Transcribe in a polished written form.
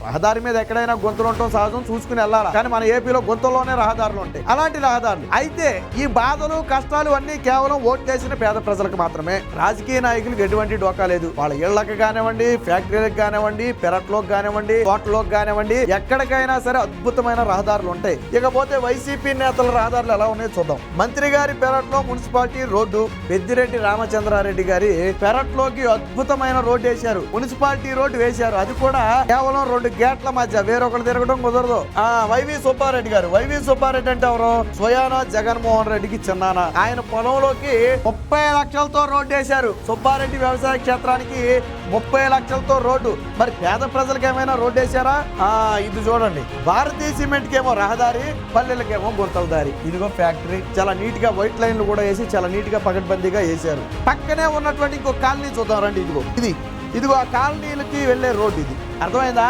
రహదారి మీద ఎక్కడైనా గుంతలు ఉండటం సహజం, చూసుకుని వెళ్ళాలి. కానీ మన ఏపీలో గుంతల్లోనే రహదారులు ఉంటాయి. అలాంటి రహదారులు అయితే ఈ బాధలు కష్టాలు అన్ని కేవలం ఓట్లేసిన పేద ప్రజలకు మాత్రమే. రాజకీయ నాయకులకు ఎటువంటి డోకా లేదు. వాళ్ళ ఇళ్లకు కానివ్వండి, ఫ్యాక్టరీలకు కానివ్వండి, పెరట్లోకి కానివ్వండి, తోటలోకి కానివ్వండి, ఎక్కడికైనా సరే అద్భుతమైన రహదారులు ఉంటాయి. ఇకపోతే వైసీపీ నేతల రహదారులు ఎలా ఉన్నాయో చూద్దాం. మంత్రి గారి పెరట్లో మున్సిపాలిటీ రోడ్డు, పెద్దిరెడ్డి రామచంద్రారెడ్డి గారి పెరట్లోకి అద్భుతమైన రోడ్డు వేశారు. మున్సిపాలిటీ రోడ్డు వేశారు. అది కూడా కేవలం 2 గేట్ల మధ్య, వేరొకరు తిరగడం కుదరదు. వైవి సుబ్బారెడ్డి గారు. వైవి సుబ్బారెడ్డి అంటే ఎవరు? స్వయానా జగన్మోహన్ రెడ్డికి చిన్నాన. ఆయన పొలంలోకి 30 లక్షలతో రోడ్డు వేశారు. సుబ్బారెడ్డి వ్యవసాయ క్షేత్రానికి 30 లక్షలతో రోడ్డు. మరి పేద ప్రజలకు ఏమైనా రోడ్డు వేశారా? ఇది చూడండి. భారతీయ సిమెంట్ కేమో రహదారి, పల్లెలకేమో గుంతల దారి. ఇదిగో ఫ్యాక్టరీ. చాలా నీట్ గా వైట్ లైన్లు కూడా వేసి చాలా నీట్ గా పకడ్బందీగా వేశారు. పక్కనే ఉన్నటువంటి ఇంకో కాలనీ చూద్దాం రండి. ఇదిగో ఆ కాలనీలకి వెళ్లే రోడ్డు ఇది. అర్థమైందా?